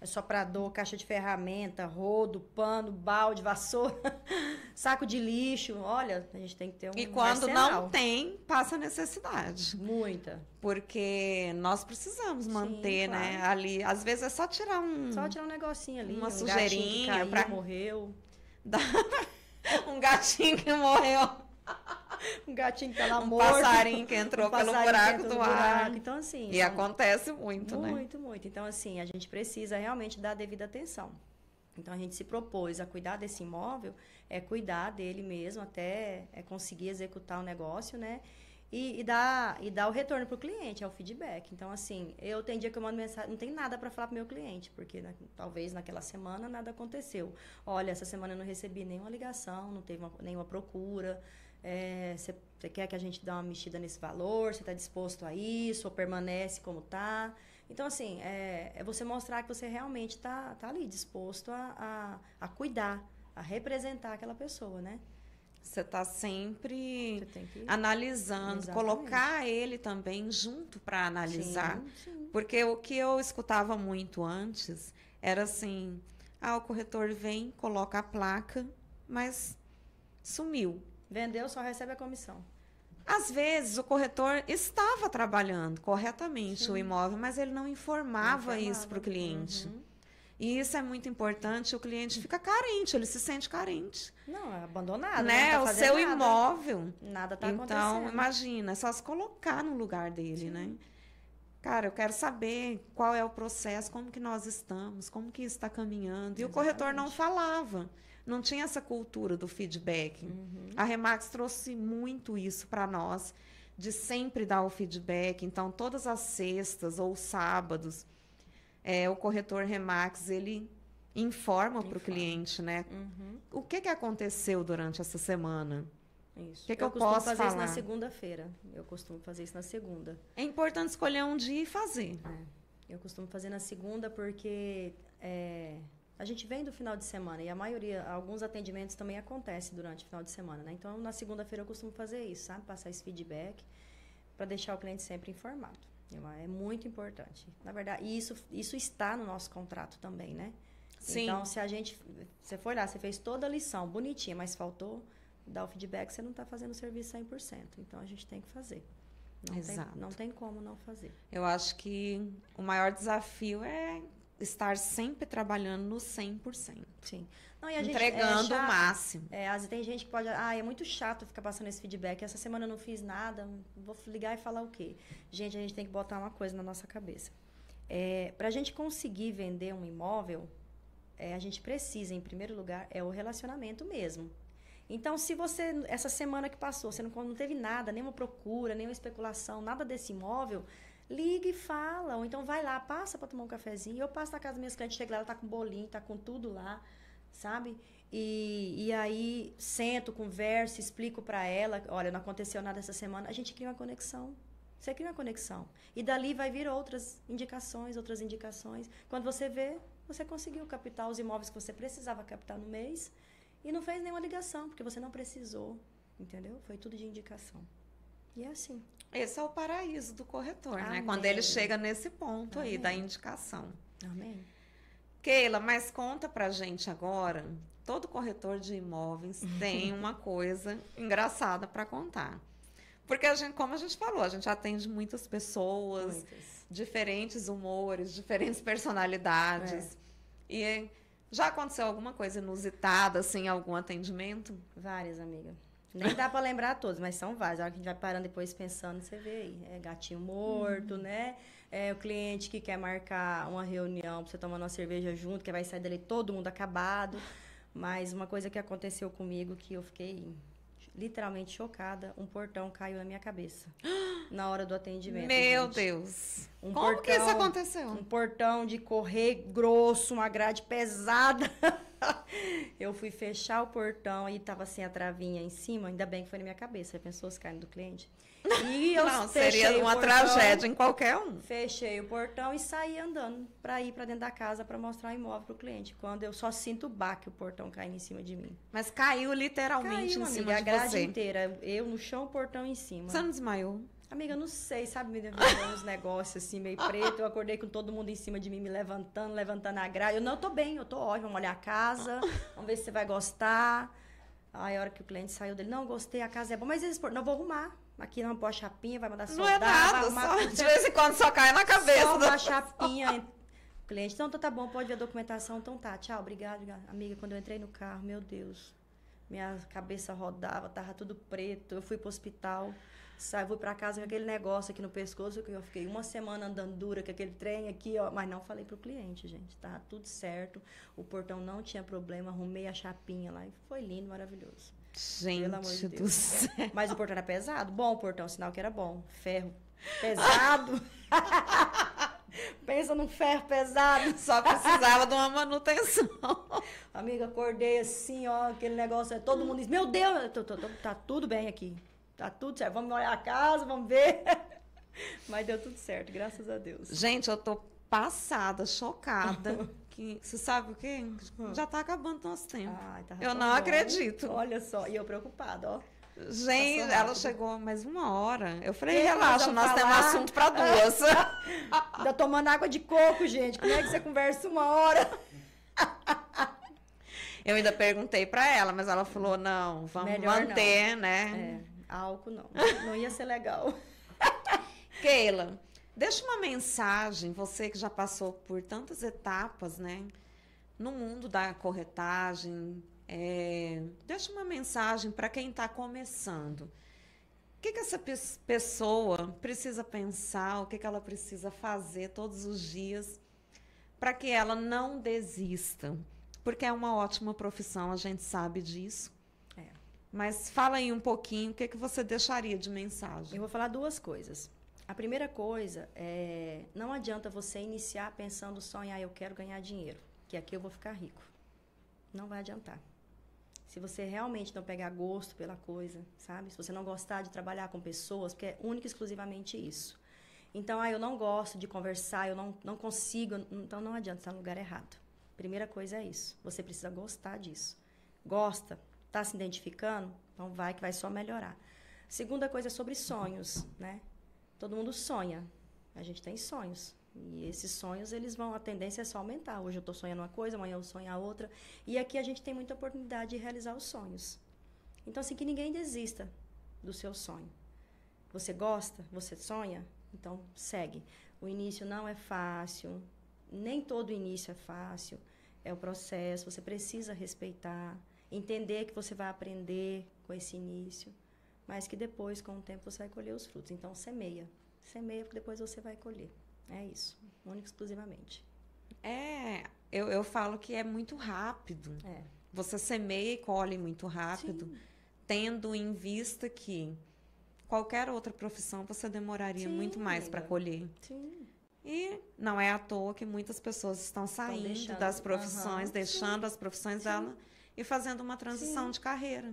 S2: É soprador, caixa de ferramenta, rodo, pano, balde, vassoura, saco de lixo. Olha, a gente tem que ter um
S1: E quando
S2: arsenal.
S1: não tem, passa necessidade.
S2: Muita.
S1: Porque nós precisamos manter,
S2: claro.
S1: né? Ali, às vezes é só tirar um
S2: negocinho ali.
S1: uma
S2: um
S1: sujeirinha
S2: gatinho que
S1: pra-
S2: caiu, morreu.
S1: um gatinho que morreu,
S2: Um gatinho que tá lá
S1: um
S2: morto.
S1: passarinho que entrou pelo
S2: passarinho
S1: buraco
S2: dentro
S1: do
S2: do
S1: ar.
S2: buraco. Então, assim...
S1: E acontece muito, né?
S2: Muito, muito. Então, assim, a gente precisa realmente dar a devida atenção. Então, a gente se propôs a cuidar desse imóvel, cuidar dele mesmo, até conseguir executar o negócio, né? E dar o retorno para o cliente, é o feedback. Então, assim, tem dia que eu mando mensagem, não tem nada para falar para o meu cliente, porque talvez naquela semana nada aconteceu. Olha, essa semana eu não recebi nenhuma ligação, não teve nenhuma procura. Você quer que a gente dê uma mexida nesse valor? Você está disposto a isso? Ou permanece como está? Então, assim, é você mostrar que você realmente está ali disposto a cuidar, a representar aquela pessoa, né?
S1: Você está sempre
S2: Você tem que...
S1: analisando,
S2: Exatamente.
S1: colocar ele também junto para analisar.
S2: Sim.
S1: Porque o que eu escutava muito antes era assim: o corretor vem, coloca a placa, mas sumiu.
S2: Vendeu, só recebe a comissão.
S1: Às vezes o corretor estava trabalhando corretamente o imóvel, mas ele não informava isso para o cliente. E isso é muito importante, o cliente fica carente, ele se sente carente.
S2: Não, é abandonado.
S1: Né?
S2: Não tá
S1: O
S2: fazendo
S1: seu
S2: nada.
S1: imóvel.
S2: Nada tá
S1: Então,
S2: acontecendo.
S1: imagina, é só se colocar no lugar dele, né? Cara, eu quero saber qual é o processo, como que nós estamos, como que isso está caminhando. E o corretor não falava, não tinha essa cultura do feedback. A Remax trouxe muito isso para nós, de sempre dar o feedback. Então, todas as sextas ou sábados, o corretor Remax, ele informa para o cliente, né? O que aconteceu durante essa semana?
S2: Isso.
S1: O que eu
S2: costumo
S1: posso
S2: fazer
S1: falar?
S2: isso na segunda-feira. Eu costumo fazer isso na segunda.
S1: É importante escolher um dia e fazer.
S2: Eu costumo fazer na segunda porque a gente vem do final de semana e a maioria, alguns atendimentos também acontecem durante o final de semana, né? Então, na segunda-feira eu costumo fazer isso, sabe? Passar esse feedback para deixar o cliente sempre informado. É muito importante. Na verdade, e isso está no nosso contrato também, né?
S1: Sim.
S2: Então, você foi lá, você fez toda a lição bonitinha, mas faltou dar o feedback, você não está fazendo o serviço 100%. Então, a gente tem que fazer.
S1: Exato.
S2: Não tem como não fazer.
S1: Eu acho que o maior desafio é estar sempre trabalhando no 100%.
S2: Sim. Não, e a gente,
S1: entregando o
S2: chato.
S1: máximo.
S2: Tem gente que pode... é muito chato ficar passando esse feedback. Essa semana eu não fiz nada, vou ligar e falar o quê? Gente, a gente tem que botar uma coisa na nossa cabeça. Para a gente conseguir vender um imóvel, a gente precisa, em primeiro lugar, o relacionamento mesmo. Então, se você, essa semana que passou, você não teve nada, nenhuma procura, nenhuma especulação, nada desse imóvel, liga e fala. Ou então vai lá, passa para tomar um cafezinho. Eu passo na casa das minhas clientes, chego lá, ela tá com bolinho, tá com tudo lá, sabe? E aí, sento, converso, explico para ela, olha, não aconteceu nada essa semana. A gente cria uma conexão. Você cria uma conexão. E dali vai vir outras indicações. Quando você vê, você conseguiu captar os imóveis que você precisava captar no mês. E não fez nenhuma ligação, porque você não precisou, entendeu? Foi tudo de indicação. E é assim.
S1: Esse é o paraíso do corretor, né?
S2: Amém.
S1: Quando ele chega nesse ponto aí
S2: Amém.
S1: da indicação.
S2: Amém.
S1: Keila, mas conta pra gente agora, todo corretor de imóveis tem uma coisa engraçada para contar. Porque como a gente falou, a gente atende muitas pessoas, diferentes humores, diferentes personalidades. E já aconteceu alguma coisa inusitada, assim, em algum atendimento?
S2: Várias, amiga. Nem dá para lembrar todos, mas são várias. A hora que a gente vai parando depois pensando, você vê aí. Gatinho morto, né? O cliente que quer marcar uma reunião para você tomar uma cerveja junto, que vai sair dali todo mundo acabado. Mas uma coisa que aconteceu comigo, que eu fiquei literalmente chocada, um portão caiu na minha cabeça na hora do atendimento.
S1: Meu
S2: gente.
S1: Deus!
S2: Um
S1: Como que isso aconteceu?
S2: Um portão de correr grosso, uma grade pesada. Eu fui fechar o portão e tava sem a travinha em cima, ainda bem que foi na minha cabeça, já pensou os caindo do cliente? E eu
S1: Não,
S2: fechei
S1: seria
S2: o
S1: uma
S2: portão,
S1: tragédia em qualquer um.
S2: Fechei o portão e saí andando para ir para dentro da casa para mostrar o imóvel pro cliente. Quando eu só sinto o baque, o portão caindo em cima de mim.
S1: Mas caiu literalmente
S2: Caiu,
S1: em cima
S2: amiga, a
S1: de
S2: grade
S1: você.
S2: inteira. Eu no chão, o portão em cima.
S1: Você não desmaiou?
S2: Amiga, eu não sei, sabe, me deu uns negócios assim, meio preto. Eu acordei com todo mundo em cima de mim, me levantando a grade. Eu tô bem, eu tô ótima. Vamos olhar a casa, vamos ver se você vai gostar. Aí, a hora que o cliente saiu dele, não, gostei, a casa é boa, mas eles, não, vou arrumar. Aqui não pôr a chapinha, vai mandar soldar.
S1: Não é nada, só, de vez em quando só cai na cabeça.
S2: Só uma chapinha. O cliente, então tá bom, pode ver a documentação, então tá, tchau, obrigado. Amiga, quando eu entrei no carro, meu Deus, minha cabeça rodava, tava tudo preto, eu fui pro hospital, fui pra casa com aquele negócio aqui no pescoço, que eu fiquei uma semana andando dura com aquele trem aqui, ó, mas não falei pro cliente, gente, tá tudo certo, o portão não tinha problema, arrumei a chapinha lá e foi lindo, maravilhoso.
S1: Gente
S2: Pelo amor de
S1: do
S2: Deus.
S1: céu.
S2: Mas o portão era pesado, bom o portão, sinal que era bom, ferro pesado. Pensa num ferro pesado.
S1: Só precisava de uma manutenção.
S2: Amiga, acordei assim, ó, aquele negócio, todo mundo diz, meu Deus, tá tudo bem aqui, tá tudo certo, vamos olhar a casa, vamos ver. Mas deu tudo certo, graças a Deus.
S1: Gente, eu tô passada, chocada, que você sabe o quê? Já tá acabando nosso tempo.
S2: Ai, tá
S1: Eu
S2: tão
S1: não
S2: bom.
S1: acredito.
S2: Olha só, e eu preocupada, ó.
S1: Gente,
S2: Passou
S1: ela
S2: rápido.
S1: chegou mais 1 hora. Eu falei,
S2: Que
S1: relaxa,
S2: nós
S1: nós
S2: vamos
S1: temos
S2: falar?
S1: assunto pra 2.
S2: Ainda tomando água de coco, gente, como é que você conversa 1 hora?
S1: Eu ainda perguntei pra ela, mas ela falou, não, vamos
S2: Melhor
S1: manter,
S2: não.
S1: né?
S2: Álcool não ia ser legal.
S1: Keila, deixa uma mensagem, você que já passou por tantas etapas, né? No mundo da corretagem, deixa uma mensagem para quem está começando. O que essa pessoa precisa pensar, o que ela precisa fazer todos os dias para que ela não desista? Porque é uma ótima profissão, a gente sabe disso. Mas fala aí um pouquinho, o que você deixaria de mensagem?
S2: Eu vou falar 2 coisas. A primeira coisa é, não adianta você iniciar pensando só em, eu quero ganhar dinheiro, que aqui eu vou ficar rico. Não vai adiantar. Se você realmente não pegar gosto pela coisa, sabe? Se você não gostar de trabalhar com pessoas, porque é única e exclusivamente isso. Então, eu não gosto de conversar, eu não consigo, então não adianta, estar no lugar errado. Primeira coisa é isso, você precisa gostar disso. Gosta, está se identificando? Então vai que vai só melhorar. Segunda coisa é sobre sonhos, né? Todo mundo sonha, a gente tem sonhos. E esses sonhos, a tendência é só aumentar. Hoje eu estou sonhando uma coisa, amanhã eu sonho a outra. E aqui a gente tem muita oportunidade de realizar os sonhos. Então, assim, que ninguém desista do seu sonho. Você gosta? Você sonha? Então, segue. O início não é fácil, nem todo início é fácil. É o processo, você precisa respeitar, entender que você vai aprender com esse início, mas que depois, com o tempo, você vai colher os frutos. Então, semeia. Semeia, porque depois você vai colher. É isso, único e exclusivamente.
S1: Eu falo que é muito rápido. Você semeia e colhe muito rápido, sim, tendo em vista que qualquer outra profissão você demoraria, sim, muito mais para colher. Sim. E não é à toa que muitas pessoas estão saindo das profissões, deixando, sim, as profissões, sim, dela e fazendo uma transição, sim, de carreira.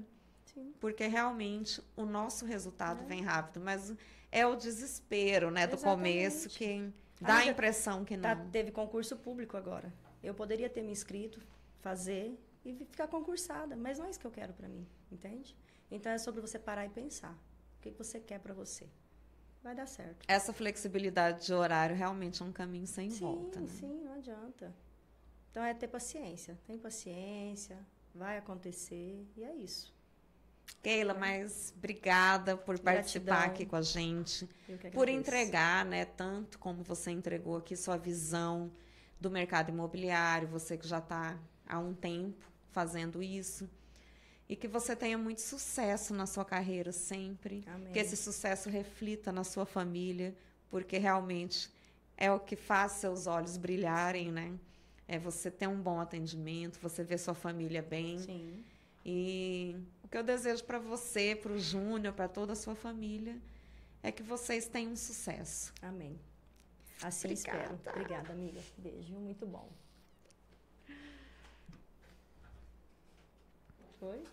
S1: Sim. Porque realmente o nosso resultado vem rápido, mas é o desespero, né, do começo que dá a impressão que não.
S2: Teve concurso público agora. Eu poderia ter me inscrito, fazer e ficar concursada, mas não é isso que eu quero para mim, entende? Então é sobre você parar e pensar. O que você quer para você? Vai dar certo.
S1: Essa flexibilidade de horário realmente é um caminho sem volta, né?
S2: Sim, não adianta. Então é ter paciência. Tem paciência, vai acontecer e é isso.
S1: Keila, mas obrigada por participar aqui com a gente, por entregar, né, tanto como você entregou aqui sua visão do mercado imobiliário, você que já está há um tempo fazendo isso, e que você tenha muito sucesso na sua carreira sempre, amém, que esse sucesso reflita na sua família, porque realmente é o que faz seus olhos brilharem, né? É você ter um bom atendimento, você ver sua família bem. Sim. E o que eu desejo para você, para o Júnior, para toda a sua família, é que vocês tenham sucesso.
S2: Amém. Assim espero. Obrigada, amiga. Beijo, muito bom. Foi?